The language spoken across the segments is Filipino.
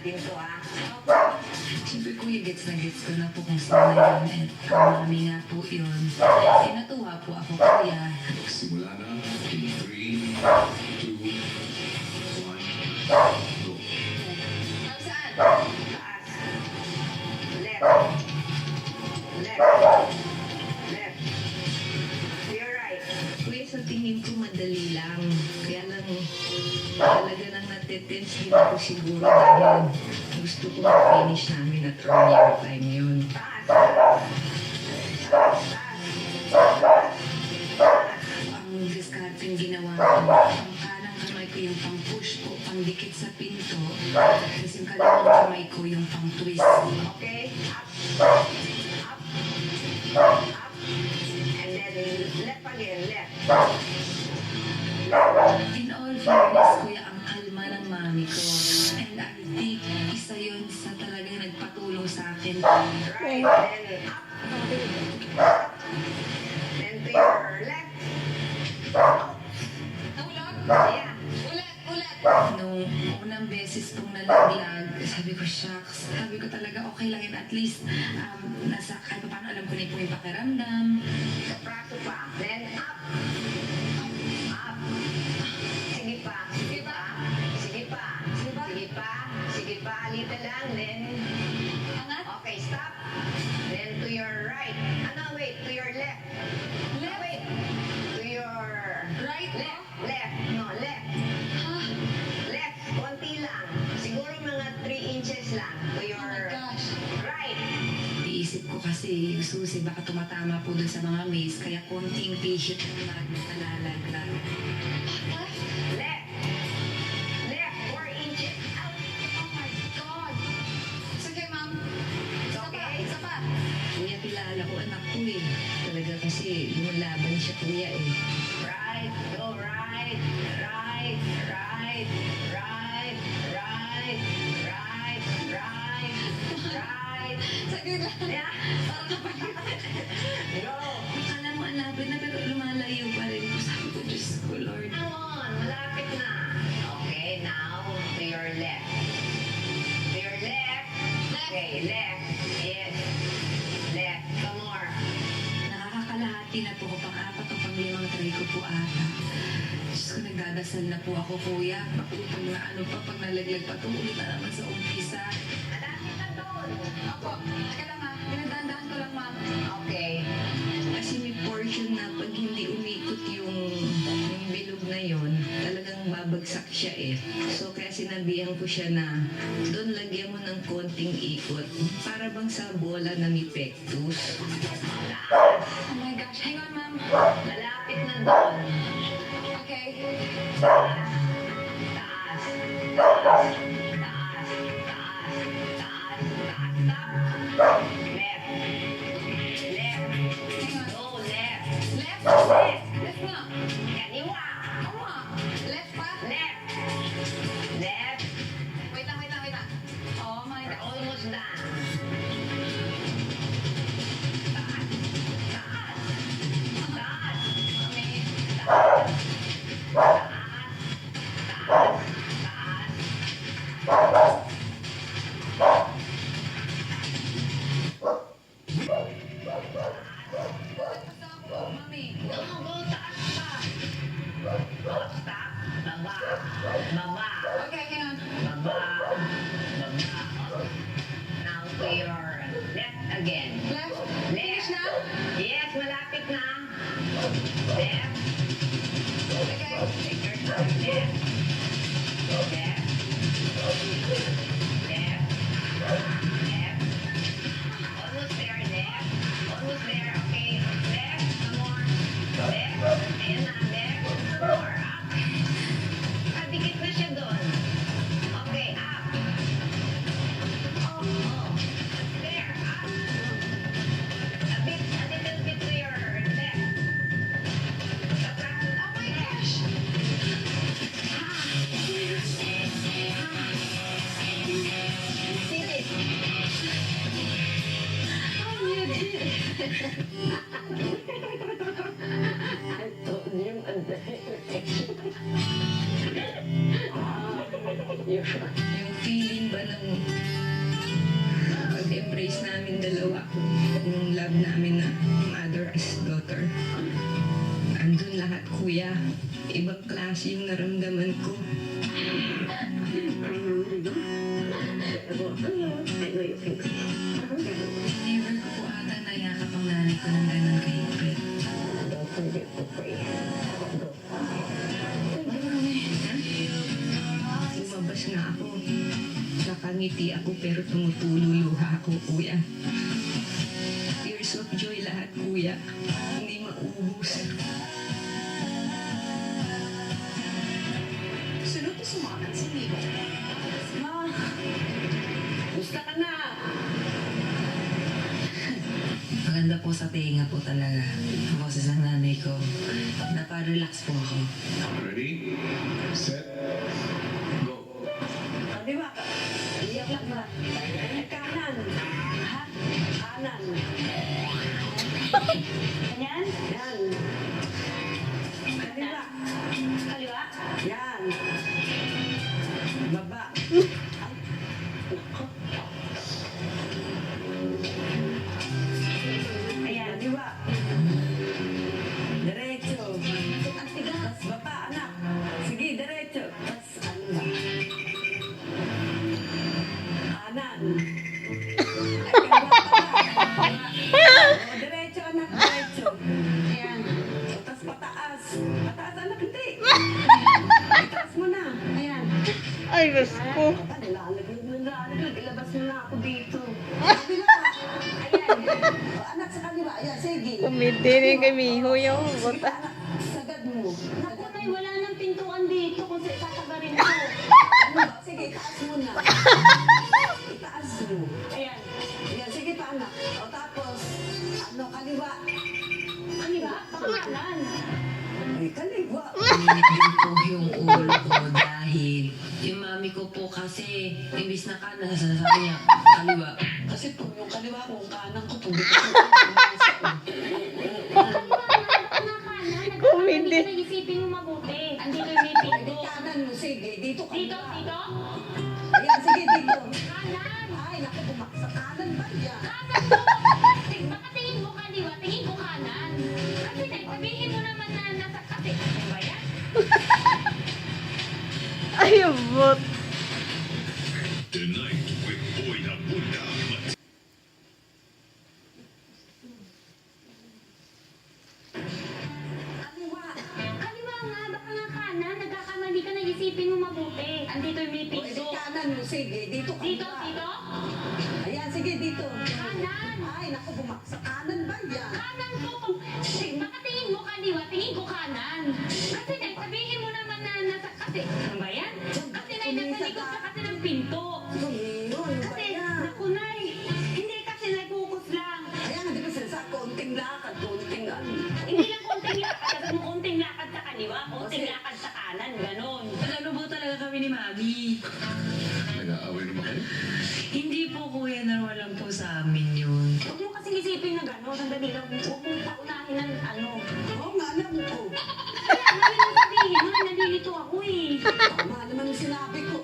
natin to, ha? Siyempre kuya, gets na gets ko na po kung saan na yun. At mami nga po yun. Eh, natuwa po ako kuya. Simula na in 3, 2, 1, go. Saan? Taas. Left. Left. Left. To your right. Kuya, sa tingin ko madali lang. Kaya lang, talaga nang natetense din ako siguro dahil gusto ko ma-finish namin at earlier time yun. Taas. Taas. Ang discarding ginawa ko, ang kanang kamay ko yung pang-push ko, pang-dikit sa pinto. Tapos yung kalawang kamay ko yung pang-twist. Okay? Up. Up. Up. And then left again. Left. In all fairness, kuya, ang kalma ng mami ko. And I think isa yun sa talagang nagpatulong sa akin. Right. Then up. Then to your left. Nahulog? Yeah. Ulit. Nung unang beses kong nalaglag, sabi ko, shucks. Sabi ko talaga, okay lang yun. At least, nasa kahit paano alam ko na yung pakiramdam. Sa praso pa. Then up. Up. Sige pa. Sige pa. Sige pa. Sige pa. Sige pa. Little lang. Then. Angat? Okay, stop. Then to your right. Ano, wait. To your left. No, wait. To your Right? left. Left. No, left. Ha? Left. Konti lang. Siguro mga 3 inches lang. To Oh your my gosh. right. Iisip ko kasi yung susi baka tumatama po dun sa mga maze, kaya konting patient lang nalalaglag. Left. Left. 4 inches. Out. Oh my God! Sige, ma'am. Okay. Isa pa. Kuya, kilala ko anak ko eh. Talaga kasi lumalaban siya kuya eh. Right. Go right. Right. Right. Right. Right. Right. Right. Right. Saglit lang. Yeah. Go. Akala mo ang laban na pero lumalayo pa rin. Sabi ko, Diyos ko, Lord. Come on. Malapit na. Okay. Now, to your left. To your left. Okay. Left. Yes. Left. Some more. Nakakalahati na po ko pang-apat o pang-limang try ko po ata. Diyos ko, nagdadasal na po ako, kuya. Pag na ano pa, pag nalaglag pa, ulit na naman sa umpisa. Malapit na doon. Opo, teka lang ha. Pinagdandahan ko lang, ma'am. Okay. Kasi may portion na pag hindi umikot yung bilog na yon, talagang babagsak siya eh. So kaya sinabihan ko siya na doon lagyan mo ng konting ikot. Para bang sa bola na may pectus. Oh my gosh, hang on ma'am. Malapit na doon. Okay. Taas. Taas. Taas. Taas. Taas. Taas. Stop. Left. Left. Go left. Left? Left. Left nga. Kaniwa. Tama. Left pa? Left. Left. Wait lang, wait lang, wait lang. Oh my We're God. almost done. Taas. Taas. Taas. Okay. Taas. Taas. Taas. Mami. Go, go, taas pa. Stop. Baba. Baba. Okay, hang on. Baba. Baba. Now to your left again. Left. Finish Left. na? Yes, malapit na. Left. Okay. Take your time. Left. Left. Left. Left. Almost there. Left. Almost there. Okay. Left. Some more. Left. Ayan na. Left. Some more. Up. Dikit na siya doon. Okay. Up. Oh. There. Up. A little bit to your left. Oh my gosh. See this? Oh, you did. I told you Yung feeling ba iba ng pag-embrace namin dalawa. Yung love namin na mother as daughter. Andun lahat, kuya. Ibang klase yung naramdaman ko. Never ko po ata nayakap ang nanay ko ng ganun kahigpit. Lumabas nga ako. Nakangiti ako pero tumutululuha ako, kuya. Tears of joy lahat, kuya. Hindi maubos. Sunod na sumakan si Miko. Ma, gusto ka na. Maganda po sa tinga po talaga. Ang boses ng nanay ko. Naparelax po ako. Ready, set, go. Di ba? Iyak lang ba? Kanan. Ha? Kanan. Ganyan? Yan. Kaliwa. Kaliwa? Yan. Baba. Ayan. Kaliwa. Diretso. Ang tigas. Tas baba, anak. Sige, diretso. Tas ano ba? Kanan. Ay, kaliwa pala. O, diretso, anak. Diretso. Ayan. Tas pataas. Pataas, anak. Hindi. Itaas mo na. Ayan. Ay, Diyos ko. Nilalaglag. Ilabas mo na ako dito. Ayan. O, anak, sa kaliwa. Ayan, sige. Kumitin kay Miho yung Sige, bota. anak. Sagad mo. Naku, Nay, wala nang pintuan dito kung sa tatabarin ko. Ano ba? Sige, itaas mo na. Itaas mo. Ayan. Ayan, sige pa, anak. O, tapos, ano, kaliwa. Kaliwa? Pangalan. Ay, kaliwa. Minit din po yung ulo ko dahil yung mami ko po kasi imbis na kanan, sasabi niya kaliwa. Kasi po, yung kaliwa ko, yung kanan ko, tuloy ko. Kumindi. Hindi ka isipin mo mabuti. Andito yung may pinto. Kanan mo, sige. Dito, Dito, kaliwa. dito. Ayan, sige, dito. Kanan. Ay, naku, bumaksa kanan ba yan? Kanan mo. Baka tingin mo kaliwa, tingin ko kanan. Kasi sabihin mo naman na nasa kasi. Ano ba yan? Ay, yung bot. Tonight with Boy Abunda. Kaliwa. Kaliwa nga, baka nga kanan. Nagkakamali ka na isipin mo mabuti. Andito yung may O, edi pinto. kanan mo, sige. Dito, Dito, kaliwa. dito. Ayan, sige, dito. Kanan. Ay, naku, bumaksa kanan ba yan? Kanan ko. Baka tingin mo kaliwa, tingin ko kanan. Kasi sabihin mo naman na nasa kasi. Ano ba yan? Kasi nasa likod ka kasi ng pinto. Yun, ano ba Kasi, yan? naku Nay, hindi kasi nag-focus lang. Ayan, di ba sa konting lakad, konting ano. Hindi lang konting lakad, kasi mo konting lakad sa kaliwa, konting lakad sa kanan, ganon. Ano po talaga kami ni mami? Nag-aaway naman kayo? Hindi po kuya, normal lang po sa amin yun. Huwag mo kasing isipin na ganon, sandali lang. Huwag mong paunahin ng ano. Oo nga, alam ko. Kaya, mali mo sabihin, Nay, nalilito ako eh. Tama naman yung sinabi ko.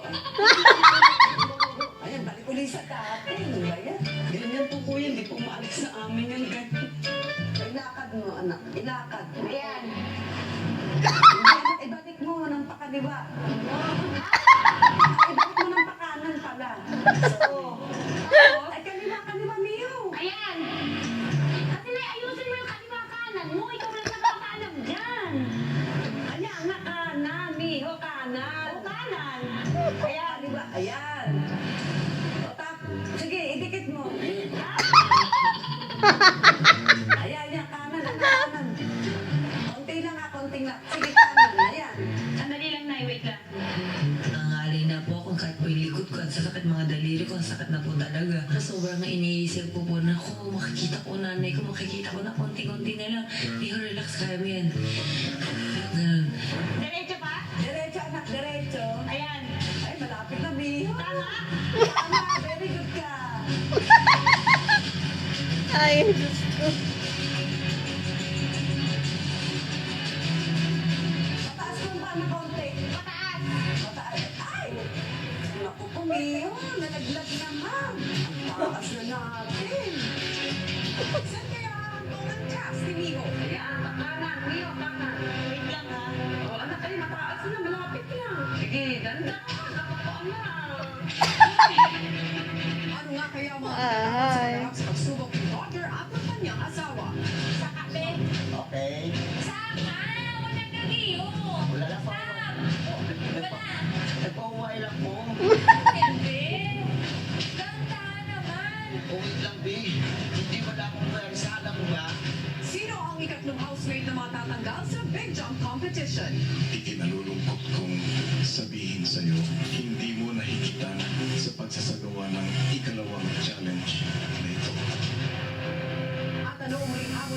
Ayan, balik ulit sa dati. Ano ba yan? Ganyan po po yan, di po maalis sa amin yan. Ilakad mo, anak. Ilakad. Ayan. Hindi, ibalik mo ng pakaliwa. Ibalik mo ng pakanan pala. Oo. Ay, kaliwa, kaliwa, Mio. Ayan. Kasi Nay, ayusin mo yung kaliwa kanan mo. Ikaw lang nakakaalam dyan. Ayan, nga kanan, Mio, kanan. O kanan. Ayan, kaliwa, ayan. O, sige, idikit mo. Ayan, yan, kanan, kanan. Konti lang ha, konti lang. Sige, kanan, ayan. Sandali lang, Nay, wait lang. Nangangalay na po ako kahit po yung likod ko. Ang sakit mga daliri ko. Ang sakit na po talaga. Sobrang iniisip ko po na ako. Makikita ko nanay ko. Makikita ko na konti-konti na lang. Miho, relax. Kaya mo yan. Ganun. Diretso pa? Diretso, anak, diretso. Ayan. Ay, malapit na, Mio. Tama? Tama, very good ka. Ay, Diyos ko. Pataas mo ba na konti? Pataas. Pataas. Ay! Naku po, Mio. Ayun, nalaglag naman. Ang taas na natin. Saan kaya ang cast ni Miho? Ayan, kanan, Miho, kanan. Wait lang ha. O, anak kayo, mataas na, malapit lang. Sige, ganda. Napapaan na. Ano nga kaya ang mga Ay. sa pagsubok ni Roger at ng kanyang asawa? Sa kape. Okay. Wala lang po. Nagpahuway lang po. Uwit lang, B. Hindi wala akong pwersa, alam mo ba? Sino ang ikatlong housemate na matatanggal sa Big Jump Competition? Ikinalulungkot kong sabihin sa'yo, hindi mo nahigitan sa pagsasagawa ng ikalawang challenge na ito. At ano ang muling hamon